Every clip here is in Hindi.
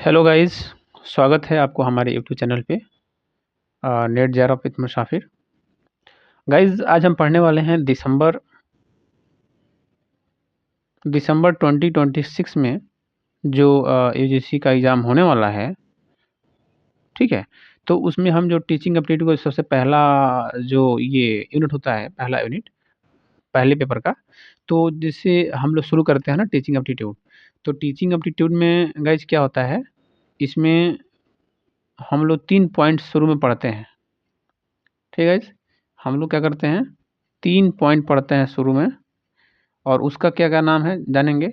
Hello guys. स्वागत है आपको हमारे यूट्यूब चैनल पे नेट ज़ेरोफ विद मुसाफिर। गाइस आज हम पढ़ने वाले हैं दिसंबर 2026 में जो यूजीसी का एग्ज़ाम होने वाला है। ठीक है, तो उसमें हम जो टीचिंग एप्टीट्यूड को सबसे पहला जो ये यूनिट होता है, पहला यूनिट पहले पेपर का, तो जिससे हम लोग शुरू करते हैं ना टीचिंग एप्टीट्यूड। तो टीचिंग एप्टीट्यूड में गाइस क्या होता है, इसमें हम लोग 3 पॉइंट शुरू में पढ़ते हैं। ठीक है गाइस, हम लोग क्या करते हैं, 3 पॉइंट पढ़ते हैं शुरू में, और उसका क्या-क्या नाम है जानेंगे।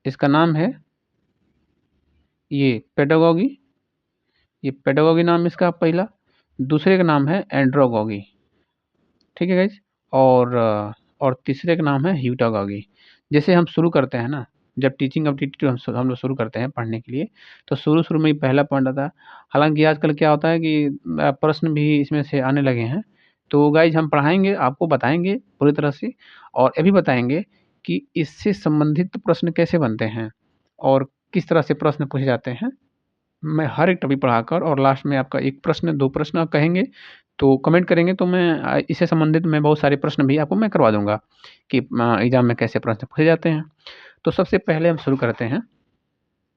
इसका नाम है ये पेडागॉजी, ये पेडागॉजी नाम इसका पहला। दूसरे का नाम है एंड्रोगॉजी। ठीक है गाइस, और तीसरे का नाम है ह्यूटागॉजी। जैसे हम शुरू करते हैं ना, जब टीचिंग एप्टीट्यूड हम लोग शुरू करते हैं पढ़ने के लिए, तो शुरू-शुरू में ही पहला पॉइंट आता है। हालाँकि आजकल क्या होता है कि प्रश्न भी इसमें से आने लगे हैं। तो गाइस हम पढ़ाएँगे, आपको बताएँगे पूरी तरह से, और ये भी बताएँगे कि इससे संबंधित प्रश्न कैसे बनते हैं और किस तरह से प्रश्न पूछे जाते हैं। मैं हर एक टॉपिक पढ़ाकर और लास्ट में आपका 1 प्रश्न, 2 प्रश्न आप कहेंगे, तो कमेंट करेंगे, तो मैं इससे संबंधित मैं बहुत सारे प्रश्न भी आपको मैं करवा दूँगा कि एग्ज़ाम में कैसे प्रश्न पूछे जाते हैं। तो सबसे पहले हम शुरू करते हैं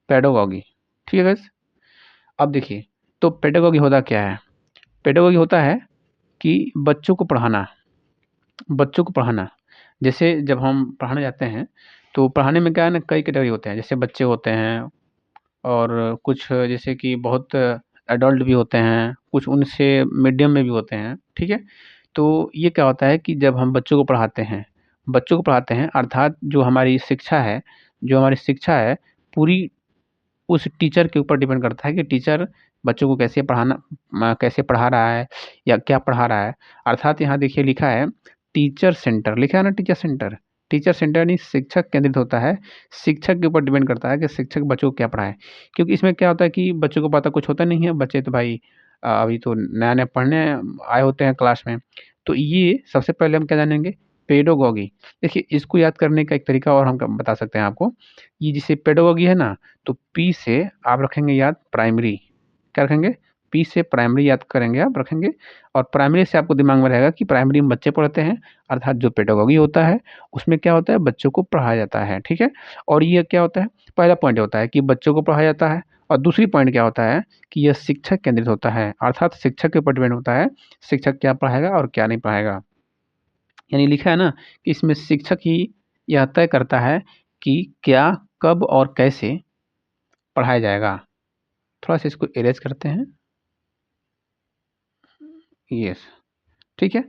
पेडागॉजी। ठीक है गाइस? अब देखिए, तो पेडागॉजी होता क्या है? पेडागॉजी होता है कि बच्चों को पढ़ाना। जैसे जब हम पढ़ाने जाते हैं, तो पढ़ाने में क्या है ना, कई कैटेगरी होते हैं। जैसे बच्चे होते हैं, और कुछ जैसे कि बहुत एडल्ट भी होते हैं, कुछ उनसे मीडियम में भी होते हैं, ठीक है? तो ये क्या होता है कि जब हम बच्चों को पढ़ाते हैं, अर्थात जो हमारी शिक्षा है, पूरी उस टीचर के ऊपर डिपेंड करता है कि टीचर बच्चों को कैसे पढ़ा रहा है या क्या पढ़ा रहा है। अर्थात यहाँ देखिए लिखा है टीचर सेंटर, लिखा है ना टीचर सेंटर। टीचर सेंटर यानी शिक्षक केंद्रित होता है, शिक्षक के ऊपर डिपेंड करता है कि शिक्षक बच्चों को क्या पढ़ाएँ। क्योंकि इसमें क्या होता है कि बच्चों को पता कुछ होता नहीं है, बच्चे तो भाई अभी तो नया-नया पढ़ने आए होते हैं क्लास में। तो ये सबसे पहले हम क्या जानेंगे, पेडागॉजी। देखिए इसको याद करने का एक तरीका और हम क बता सकते हैं आपको। ये जैसे पेडागॉजी है ना, तो पी से आप रखेंगे याद प्राइमरी, क्या रखेंगे? पी से प्राइमरी याद करेंगे आप, रखेंगे, और प्राइमरी से आपको दिमाग में रहेगा कि प्राइमरी में बच्चे पढ़ते हैं, अर्थात जो पेडागॉजी होता है, उसमें क्या होता है, बच्चों को पढ़ाया जाता है, ठीक है? और ये क्या होता है, पहला पॉइंट होता है कि बच्चों को पढ़ाया जाता है, और दूसरी पॉइंट क्या होता है कि यह शिक्षक केंद्रित होता है, अर्थात शिक्षक के ऊपर डिपेंड होता है, शिक्षक क्या पढ़ाएगा और क्या नहीं पढ़ाएगा। यानी लिखा है ना कि इसमें शिक्षक ही यह तय करता है कि क्या, कब और कैसे पढ़ाया जाएगा। थोड़ा-सा इसको इरेज़ करते हैं। यस, ठीक है?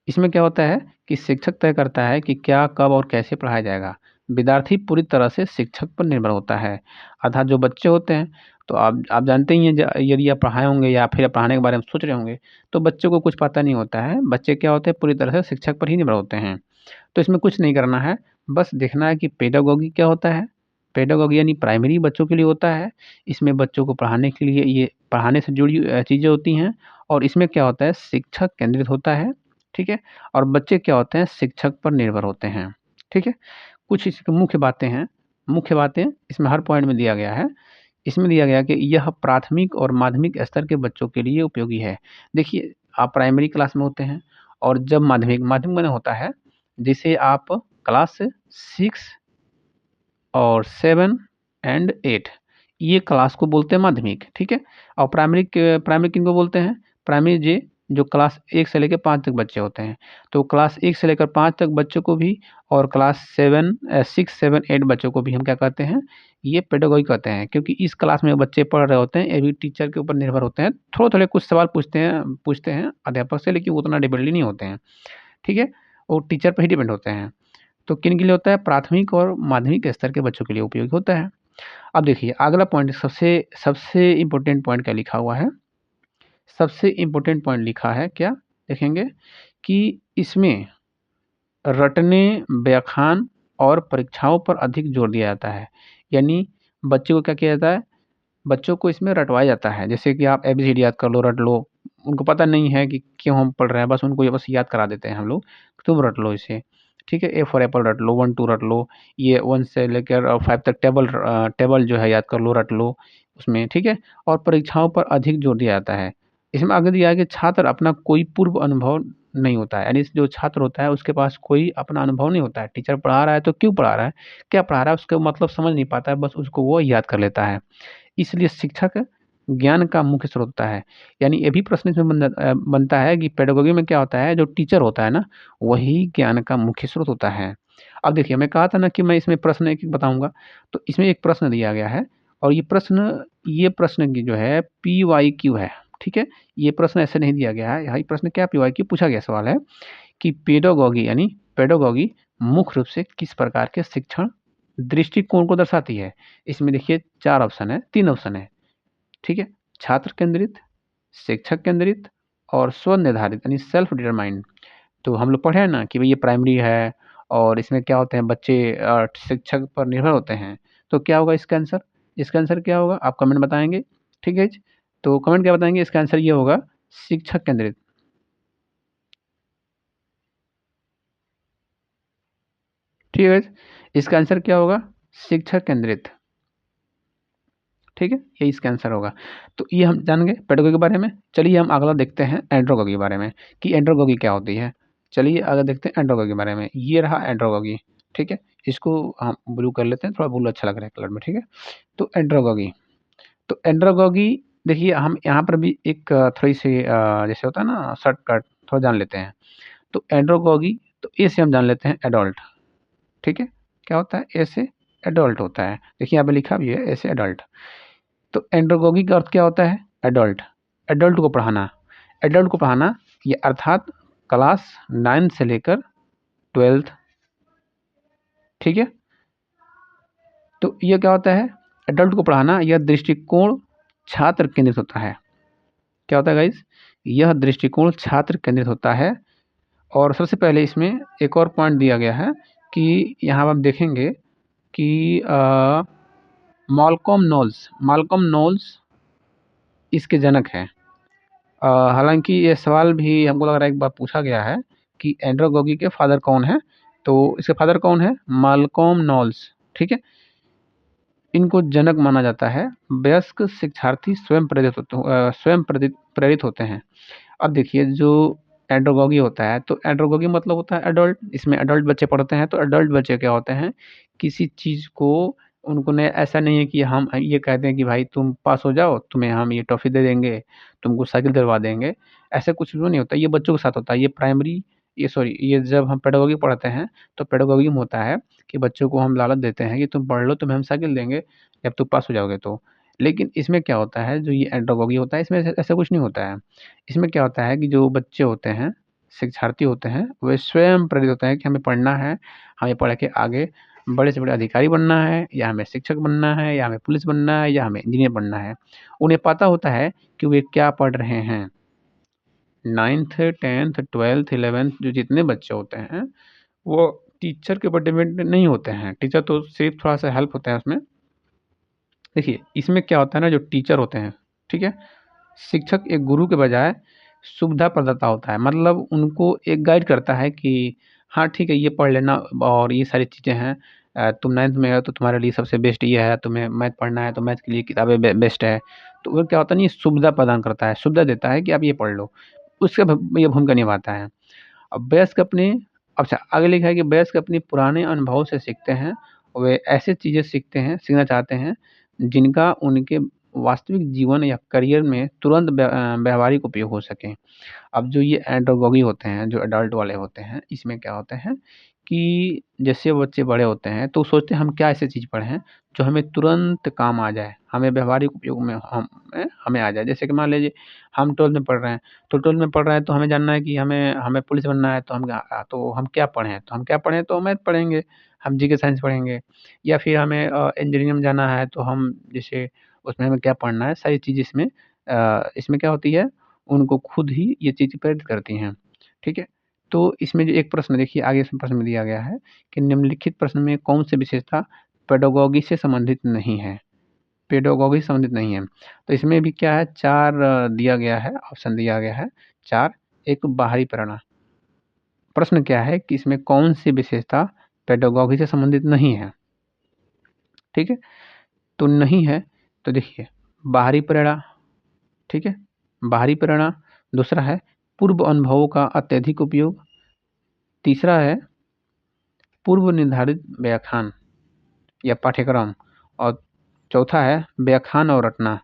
इसमें क्या होता है कि शिक्षक तय करता है कि क्या, कब और कैसे पढ़ाया जाएगा। विद्यार्थी पूरी तरह से शिक्षक पर निर्भर होता है। अर्थात जो बच्चे होते हैं, तो आप जानते ही हैं, यदि आप पढ़ाए होंगे या फिर आप पढ़ाने के बारे में सोच रहे होंगे, तो बच्चों को कुछ पता नहीं होता है। बच्चे क्या होते हैं, पूरी तरह से शिक्षक पर ही निर्भर होते हैं। तो इसमें कुछ नहीं करना है, बस देखना है कि पेडागॉजी क्या होता है। पेडागॉजी यानी प्राइमरी बच्चों के लिए होता है। इसमें बच्चों को पढ़ाने के लिए ये पढ़ाने से जुड़ी चीज़ें होती हैं, और इसमें क्या होता है, शिक्षक केंद्रित होता है, ठीक है? और बच्चे क्या होते हैं, शिक्षक पर निर्भर होते हैं, ठीक है? कुछ इसकी मुख्य बातें इसमें हर पॉइंट में दिया गया है। इसमें दिया गया है कि यह प्राथमिक और माध्यमिक स्तर के बच्चों के लिए उपयोगी है। देखिए, आप प्राइमरी क्लास में होते हैं, और जब माध्यमिक माने होता है, जिसे आप क्लास 6 और 7 एंड 8, ये क्लास को बोलते हैं माध्यमिक, ठीक है? और प्राइमरी किनको बोलते हैं? प्राइमरी जो क्लास 1 से लेके 5 तक बच्चे होते हैं। तो क्लास 1 से लेकर 5 तक बच्चों को भी, और क्लास 6, 7, 8 बच्चों को भी हम क्या कहते हैं? ये पेडागॉजी कहते हैं, क्योंकि इस क्लास में बच्चे पढ़ रहे होते हैं, ये भी टीचर के ऊपर निर्भर होते हैं। थोड़े-थोड़े कुछ सवाल पूछते हैं अध्यापक से, लेकिन वो उतना डिपेंडेंट नहीं होते हैं, ठीक है? वो टीचर पे ही डिपेंड होते हैं। तो किन के लिए होता है? प्राथमिक और माध्यमिक स्तर के बच्चों के लिए उपयोगी होता है। अब देखिए अगला पॉइंट, सबसे सबसे इम्पोर्टेंट पॉइंट क्या लिखा हुआ है? सबसे इम्पोर्टेंट पॉइंट लिखा है क्या? देखेंगे कि इसमें रटने, व्याख्यान और परीक्षाओं पर अधिक जोर दिया जाता है। यानी बच्चे को क्या किया जाता है? बच्चों को इसमें रटवाया जाता है। जैसे कि आप एबीसीडी याद कर लो, रट लो। उनको पता नहीं है कि क्यों हम पढ़ रहे हैं, बस उनको ये बस याद करा देते हैं हम लोग, तुम रट लो इसे। ठीक है, ए फॉर एप्पल रट लो, 1 2 रट लो, ये 1 से लेकर 5 तक टेबल जो है याद कर लो, रट लो उसमें, ठीक है? और परीक्षाओं पर अधिक जोर दिया जाता है। इसमें आगे दिया है कि छात्र अपना कोई पूर्व अनुभव नहीं होता है, यानी जो छात्र होता है उसके पास कोई अपना अनुभव नहीं होता है। टीचर पढ़ा रहा है तो क्यों पढ़ा रहा है, क्या पढ़ा रहा है उसका मतलब समझ नहीं पाता है, बस उसको वो याद कर लेता है। इसलिए शिक्षक ज्ञान का मुख्य स्रोत होता है। यानी ये भी प्रश्न इसमें बनता है कि पेडागोगी में क्या होता है, जो टीचर होता है ना, वही ज्ञान का मुख्य स्रोत होता है। अब देखिए मैं कहा था ना कि मैं इसमें प्रश्न एक-एक बताऊँगा, तो इसमें एक प्रश्न दिया गया है और ये प्रश्न की जो है पीवाईक्यू है, ठीक है? ये प्रश्न ऐसे नहीं दिया गया है, यही प्रश्न क्या पीवाईक्यू पूछा गया सवाल है कि पेडागोगी मुख्य रूप से किस प्रकार के शिक्षण दृष्टिकोण को दर्शाती है? इसमें देखिए 4 ऑप्शन है, 3 ऑप्शन है। ठीक है? छात्र केंद्रित, शिक्षक केंद्रित और स्व-निर्धारित यानी सेल्फ डिटरमाइंड। तो हम लोग पढ़े हैं ना कि भई ये प्राइमरी है और इसमें क्या होते हैं बच्चे शिक्षक पर निर्भर होते हैं। तो क्या होगा इसका आंसर? इसका आंसर क्या होगा? आप कमेंट बताएँगे, ठीक है जी? तो कमेंट क्या बताएँगे? इसका आंसर ये होगा शिक्षक केंद्रित। ठीक है? इसका आंसर क्या होगा? शिक्षक केंद्रित। ठीक है? यही इसका आंसर होगा। तो ये हम जान गए पेडागोगी के बारे में। चलिए हम अगला देखते हैं एंड्रोगोगी के बारे में कि एंड्रोगोगी क्या होती है। चलिए आगे देखते हैं एंड्रोगोगी के बारे में। ये रहा एंड्रोगोगी, ठीक है? इसको हम ब्लू कर लेते हैं, थोड़ा ब्लू अच्छा लग रहा है कलर में, ठीक है? तो एंड्रोगोगी देखिए हम यहाँ पर भी एक थोड़ी-सी जैसे होता है ना शॉर्टकट थोड़ा जान लेते हैं। तो एंड्रोगोगी तो ए से हम जान लेते हैं एडल्ट, ठीक है? क्या होता है? ए से एडल्ट होता है। देखिए यहाँ पे लिखा भी है ए से एडल्ट। तो एंड्रोगोगी का अर्थ क्या होता है? एडल्ट, एडल्ट को पढ़ाना। एडल्ट को पढ़ाना ये अर्थात क्लास 9 से लेकर 12th, ठीक है? तो ये क्या होता है? एडल्ट को पढ़ाना यह दृष्टिकोण छात्र केंद्रित होता है। क्या होता है गाइस? यह दृष्टिकोण छात्र केंद्रित होता है और सबसे पहले इसमें एक और पॉइंट दिया गया है कि यहाँ आप देखेंगे कि माल्कम नोल्स इसके जनक हैं। हालाँकि ये सवाल भी हमको लग रहा है एक बार पूछा गया है कि एंड्रोगोगी के फादर कौन हैं? तो इसके फादर कौन हैं? माल्कम नोल्स, ठीक है? इनको जनक माना जाता है। वयस्क शिक्षार्थी स्वयं प्रेरित होते हैं। अब देखिए जो एंड्रोगोगी होता है, तो एंड्रोगोगी मतलब होता है एडल्ट, इसमें एडल्ट बच्चे पढ़ते हैं, तो एडल्ट बच्चे क्या होते हैं, किसी चीज़ को उनको ने ऐसा नहीं है कि हम ये कहते हैं कि भाई तुम पास हो जाओ, तुम्हें हम ये टॉफ़ी दे देंगे, तुमको साइकिल दिलवा देंगे, ऐसा कुछ भी नहीं होता, ये बच्चों के साथ होता है। ये जब हम पेडागोगी पढ़ाते हैं, तो पेडागोगी में होता है कि बच्चों को हम लालच देते हैं कि तुम पढ़ लो, तुम्हें हम साइकिल देंगे, जब तुम पास हो जाओगे तो। लेकिन इसमें क्या होता है, जो ये एंड्रोगोगी होता है, इसमें ऐसा ऐसा कुछ नहीं होता है। इसमें क्या होता है कि जो बच्चे होते हैं, शिक्षार्थी होते हैं, वे स्वयं प्रेरित होते हैं कि हमें पढ़ना है, हमें पढ़ के आगे बड़े से बड़े अधिकारी बनना है या हमें शिक्षक बनना है या हमें पुलिस बनना है या हमें इंजीनियर बनना है। उन्हें पता होता है कि वे क्या पढ़ रहे हैं। 9th 10th 12th 11th जो जितने बच्चे होते हैं, वो टीचर के ऊपर डिपेंड नहीं होते हैं। टीचर तो सिर्फ़ थोड़ा-सा हेल्प होता है उसमें। देखिए, इसमें क्या होता है ना जो टीचर होते हैं, ठीक है? शिक्षक एक गुरु के बजाय सुविधा प्रदाता होता है। मतलब उनको एक गाइड करता है कि हाँ, ठीक है ये पढ़ लेना और ये सारी चीज़ें हैं। तुम 9th में हो तो तुम्हारे लिए सबसे बेस्ट ये है, तुम्हें मैथ पढ़ना है तो मैथ के लिए किताबें बेस्ट है। तो वो क्या होता है ना ये सुविधा प्रदान करता है, सुविधा देता है कि आप ये पढ़ लो। उसका ये भूमिका निभाता है। अब वयस्क अपने अच्छा आगे लिखा है कि वयस्क अपने पुराने अनुभव से सीखते हैं। वे ऐसी चीज़ें सीखना चाहते हैं जिनका उनके वास्तविक जीवन या करियर में तुरंत व्यावहारिक उपयोग हो सके। अब जो ये एंड्रोगोगी होते हैं, जो एडल्ट वाले होते हैं, इसमें क्या होते हैं कि जैसे बच्चे बड़े होते हैं, तो सोचते हैं हम क्या ऐसी चीज़ पढ़ें, जो हमें तुरंत काम आ जाए, हमें व्यावहारिक उपयोग में हमें आ जाए। जैसे कि मान लीजिए हम 12th में पढ़ रहे हैं, तो 12th में पढ़ रहे हैं तो हमें जानना है कि हमें हमें पुलिस बनना है, तो हम क्या पढ़ें? तो हम क्या पढ़ें? तो मैथ पढ़ेंगे, हम जीके साइंस पढ़ेंगे या फिर हमें इंजीनियरिंग में जाना है, तो हम जैसे उसमें हमें क्या पढ़ना है, सारी चीज़ इसमें क्या होती है उनको खुद ही ये चीज़ प्रेरित करती हैं, ठीक है? तो इसमें जो एक प्रश्न देखिए आगे इसमें प्रश्न में दिया गया है कि निम्नलिखित प्रश्न में कौन-सी विशेषता पेडागोगी से संबंधित नहीं है? पेडागोगी से संबंधित नहीं है। तो इसमें भी क्या है 4 दिया गया है, ऑप्शन दिया गया है 4 एक बाहरी प्रेरणा, प्रश्न क्या है कि इसमें कौन सी विशेषता पेडागॉजी से संबंधित नहीं है? ठीक है, तो नहीं है, तो देखिए बाहरी प्रेरणा, ठीक है, बाहरी प्रेरणा। दूसरा है पूर्व अनुभवों का अत्यधिक उपयोग। तीसरा है पूर्व निर्धारित व्याख्यान या पाठ्यक्रम। और चौथा है व्याख्यान और रटना।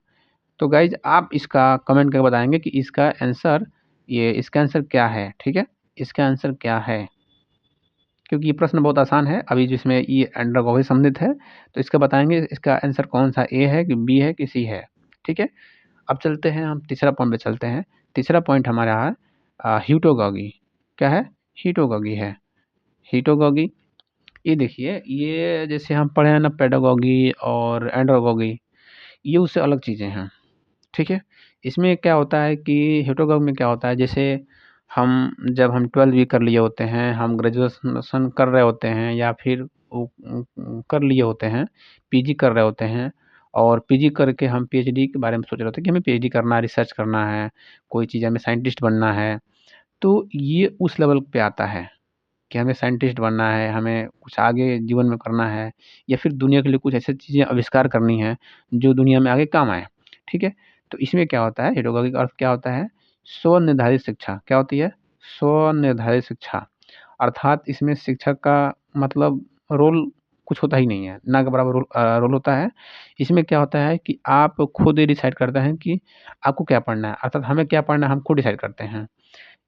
तो गाइज आप इसका कमेंट करके बताएंगे कि इसका आंसर क्या है, ठीक है, इसका आंसर क्या है, क्योंकि ये प्रश्न बहुत आसान है अभी जिसमें ये एंड्रोगॉगी संबंधित है। तो इसका बताएंगे इसका आंसर कौन सा, ए है कि बी है कि सी है, ठीक है। अब चलते हैं हम तीसरा पॉइंट पे चलते हैं। तीसरा पॉइंट हमारा है हीटोगॉगी। क्या है? हीटोगॉगी है। हीटोगॉगी, ये देखिए, ये जैसे हम पढ़े हैं ना पेडागॉगी और एंड्रोगॉगी, ये उससे अलग चीज़ें हैं, ठीक है। इसमें क्या होता है कि हीटोगॉगी में क्या होता है, जैसे जब हम 12वीं भी कर लिए होते हैं, हम ग्रेजुएशन कर रहे होते हैं या फिर कर लिए होते हैं, पीजी कर रहे होते हैं, और पीजी करके हम पीएचडी के बारे में सोच रहे होते हैं कि हमें पीएचडी करना है, रिसर्च करना है, कोई चीज़ हमें साइंटिस्ट बनना है। तो ये उस लेवल पे आता है कि हमें साइंटिस्ट बनना है, हमें कुछ आगे जीवन में करना है, या फिर दुनिया के लिए कुछ ऐसी चीज़ें आविष्कार करनी है जो दुनिया में आगे काम आए, ठीक है। तो इसमें क्या होता है, हीटोगॉगी का अर्थ क्या होता है? स्व निर्धारित शिक्षा। क्या होती है? स्व निर्धारित शिक्षा। अर्थात इसमें शिक्षक का मतलब रोल कुछ होता ही नहीं है, ना के बराबर रोल होता है। इसमें क्या होता है कि आप खुद ही डिसाइड करते हैं कि आपको क्या पढ़ना है, अर्थात हमें क्या पढ़ना है हम खुद डिसाइड करते हैं।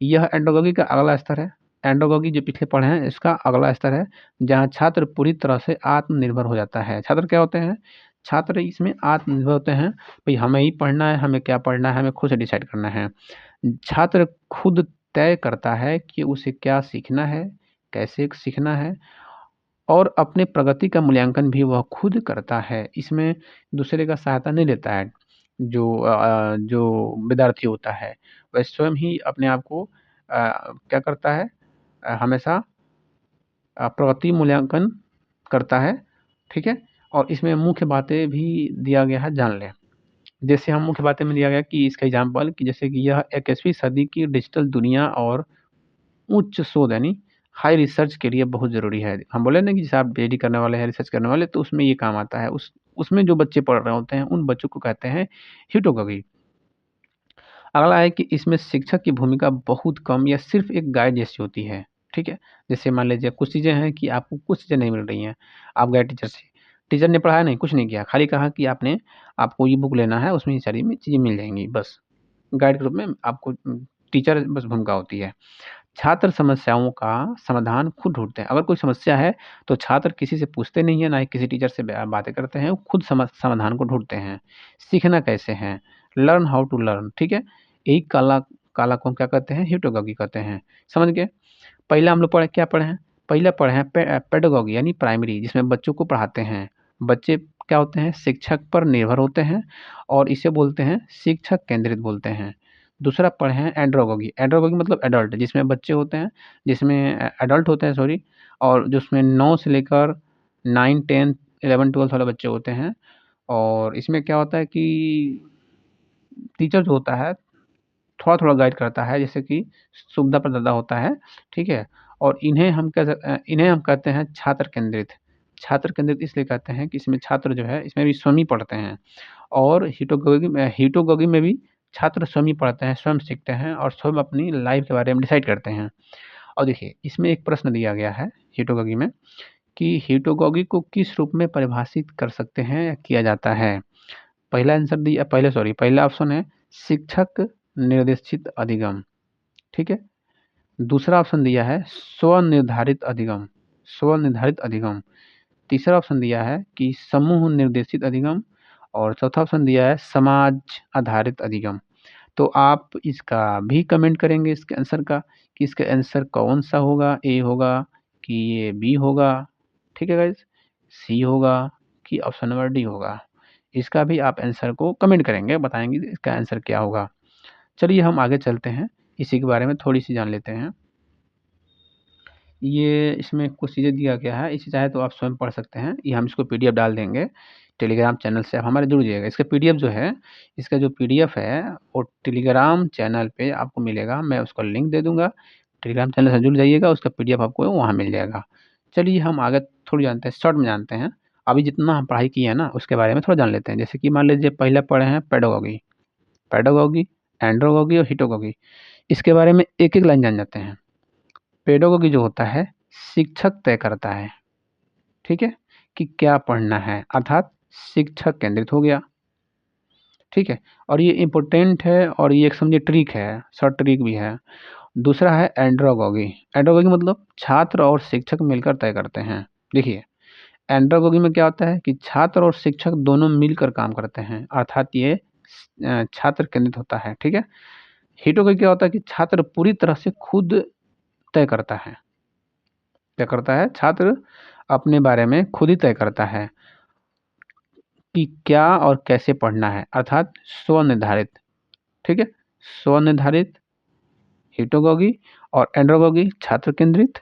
यह एंड्रोगॉगी का अगला स्तर है। एंड्रोगॉगी जो पिछले पढ़े हैं इसका अगला स्तर है, जहाँ छात्र पूरी तरह से आत्मनिर्भर हो जाता है। छात्र क्या होते हैं? छात्र इसमें आत्मनिर्भर होते हैं, भई हमें ही पढ़ना है, हमें क्या पढ़ना है, हमें खुद से डिसाइड करना है। छात्र खुद तय करता है कि उसे क्या सीखना है, कैसे सीखना है, और अपने प्रगति का मूल्यांकन भी वह खुद करता है। इसमें दूसरे का सहायता नहीं लेता है। जो विद्यार्थी होता है, वह स्वयं ही अपने आप को क्या करता है, हमेशा प्रगति मूल्यांकन करता है, ठीक है? और इसमें मुख्य बातें भी दिया गया है, जान लें। जैसे हम मुख्य बातें में दिया गया कि इसका एग्ज़ाम्पल कि जैसे कि यह 21वीं सदी की डिजिटल दुनिया और उच्च शोध यानी हाई रिसर्च के लिए बहुत ज़रूरी है। हम बोले ना कि जैसे आप पीएचडी करने वाले हैं, रिसर्च करने वाले, तो उसमें ये काम आता है। उसमें जो बच्चे पढ़ रहे होते हैं, उन बच्चों को कहते हैं हीटोगॉगी। अगला है कि इसमें शिक्षक की भूमिका बहुत कम या सिर्फ़ एक गाइड जैसी होती है, ठीक है? जैसे मान लीजिए कुछ चीज़ें हैं कि आपको कुछ चीज़ें नहीं मिल रही हैं, आप गए टीचर से, टीचर ने पढ़ाया नहीं, कुछ नहीं किया, खाली कहा कि आपको ये बुक लेना है, उसमें ये सारी में चीज़ें मिल जाएँगी, बस। गाइड के रूप में आपको टीचर बस भूमिका होती है। छात्र समस्याओं का समाधान खुद ढूँढते हैं। अगर कोई समस्या है, तो छात्र किसी से पूछते नहीं हैं, ना ही किसी टीचर से बातें करते हैं, वो खुद समाधान को ढूँढते हैं। सीखना कैसे है? लर्न हाउ टू लर्न, ठीक है? यही काला काला को हम क्या कहते हैं? हीटोगॉगी कहते हैं। समझ गए? पहला हम लोग क्या पढ़े हैं? पहले पढ़े हैं पेडागॉगी यानी प्राइमरी, जिसमें बच्चों को पढ़ाते हैं। बच्चे क्या होते हैं? शिक्षक पर निर्भर होते हैं, और इसे बोलते हैं शिक्षक केंद्रित बोलते हैं। दूसरा पढ़े हैं एंड्रोगॉगी। एंड्रोगॉगी मतलब एडल्ट, जिसमें बच्चे होते हैं, जिसमें एडल्ट होते हैं, सॉरी, और जिसमें 9 से लेकर 9, 10, 11, 12 वाले बच्चे होते हैं। और इसमें क्या होता है कि टीचर जो होता है थोड़ा-थोड़ा गाइड करता है, जैसे कि सुविधा प्रदाता होता है, ठीक है? और इन्हें हम कहते हैं छात्र केंद्रित। छात्र केंद्रित इसलिए कहते हैं कि इसमें छात्र जो है, इसमें भी स्वयं ही पढ़ते हैं, और हीटोगॉगी में भी छात्र स्वयं ही पढ़ते हैं, स्वयं सीखते हैं और स्वयं अपनी लाइफ़ के बारे में डिसाइड करते हैं। और देखिए, इसमें एक प्रश्न दिया गया है हीटोगॉगी में कि हीटोगॉगी को किस रूप में परिभाषित कर सकते हैं या किया जाता है? पहला ऑप्शन है शिक्षक निर्देशित अधिगम, ठीक है? दूसरा ऑप्शन दिया है स्वनिर्धारित अधिगम, स्वनिर्धारित अधिगम। तीसरा ऑप्शन दिया है कि समूह निर्देशित अधिगम, और चौथा ऑप्शन दिया है समाज आधारित अधिगम। तो आप इसका भी कमेंट करेंगे इसके आंसर का, कि इसका आंसर कौन-सा होगा, ए होगा कि ये बी होगा, ठीक है गाइज़? सी होगा कि ऑप्शन नंबर डी होगा। इसका भी आप आंसर को कमेंट करेंगे, बताएँगे इसका आंसर क्या होगा। चलिए हम आगे चलते हैं, इसी के बारे में थोड़ी-सी जान लेते हैं। ये इसमें कुछ चीज़ें दिया गया है, इसे चाहे तो आप स्वयं पढ़ सकते हैं। ये हम इसको पीडीएफ डाल देंगे, टेलीग्राम चैनल से आप हमारे जुड़ जाइएगा। इसका पीडीएफ जो है, इसका जो पीडीएफ है, वो टेलीग्राम चैनल पे आपको मिलेगा, मैं उसका लिंक दे दूँगा। टेलीग्राम चैनल से जुड़ जाइएगा, उसका पीडीएफ आपको वहाँ मिल जाएगा। चलिए हम आगे थोड़ी जानते हैं, शॉर्ट में जानते हैं। अभी जितना हम पढ़ाई किए हैं ना, उसके बारे में थोड़ा जान लेते हैं। जैसे कि मान लीजिए पहले पढ़े हैं पेडागॉजी, पेडागॉजी, एंड्रोगॉजी और हिटोगॉजी। इसके बारे में एक-एक लाइन जान जाते हैं। पेडागॉजी जो होता है, शिक्षक तय करता है, ठीक है? कि क्या पढ़ना है, अर्थात शिक्षक केंद्रित हो गया, ठीक है? और ये इम्पोर्टेंट है और ये एक समझिए ट्रिक है, शॉर्ट ट्रिक भी है। दूसरा है एंड्रोगॉगी। एंड्रोगॉगी मतलब छात्र और शिक्षक मिलकर तय करते हैं। देखिए, एंड्रोगॉगी में क्या होता है कि छात्र और शिक्षक दोनों मिलकर काम करते हैं, अर्थात ये छात्र केंद्रित होता है, ठीक है? हिटोगॉगी क्या होता है कि छात्र पूरी तरह से खुद तय करता है। क्या करता है? छात्र अपने बारे में खुद ही तय करता है कि क्या और कैसे पढ़ना है, अर्थात स्व-निर्धारित, ठीक है? स्व-निर्धारित हिटोगॉगी और एंड्रोगॉगी छात्र केंद्रित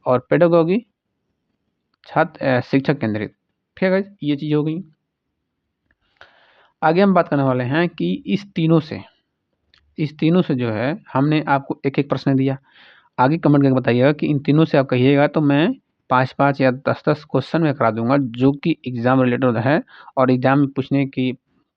और पेडागॉगी शिक्षक केंद्रित। ठीक है गाइस, ये चीज़ हो गई। आगे हम बात करने वाले हैं कि इस तीनों से जो है हमने आपको एक-एक प्रश्न दिया। आगे कमेंट करके बताइएगा कि इन तीनों से आप कहिएगा तो मैं 5-5 या 10-10 क्वेश्चन मैं करा दूँगा जो कि एग्ज़ाम रिलेटेड है और एग्ज़ाम में पूछने की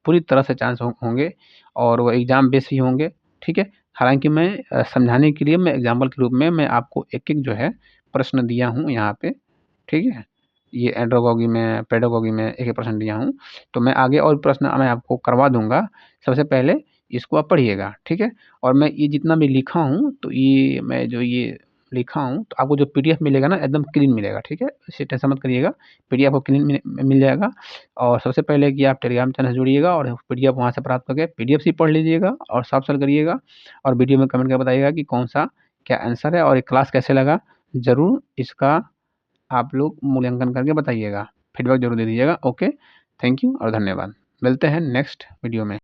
पूरी तरह से चांस होंगे और वो एग्ज़ाम बेस ही होंगे, ठीक है? हालाँकि मैं समझाने के लिए मैं एग्ज़ाम्पल के रूप में मैं आपको एक-एक जो है प्रश्न दिया हूँ यहाँ पे, ठीक है? ये एंड्रोगॉगी में, पेडागॉगी में एक-एक प्रश्न दिया हूँ। तो मैं आगे और प्रश्न मैं आपको करवा दूँगा। सबसे पहले इसको आप पढ़िएगा, ठीक है? और मैं ये जितना भी लिखा हूँ, तो ये मैं जो ये लिखा हूँ, तो आपको जो पीडीएफ मिलेगा ना एकदम क्लीन मिलेगा, ठीक है? इससे टेंशन मत करिएगा, पीडीएफ आपको क्लीन मिल जाएगा। और सबसे पहले कि आप टेलीग्राम चैनल से जुड़िएगा और पीडीएफ वहाँ से प्राप्त करके पीडीएफ से पढ़ लीजिएगा और साफ सवाल करिएगा और वीडियो में कमेंट करके बताइएगा कि कौन-सा क्या आंसर है और ये क्लास कैसे लगा। ज़रूर इसका आप लोग मूल्यांकन करके बताइएगा, फीडबैक ज़रूर दे दीजिएगा। ओके, थैंक यू और धन्यवाद। मिलते हैं नेक्स्ट वीडियो में।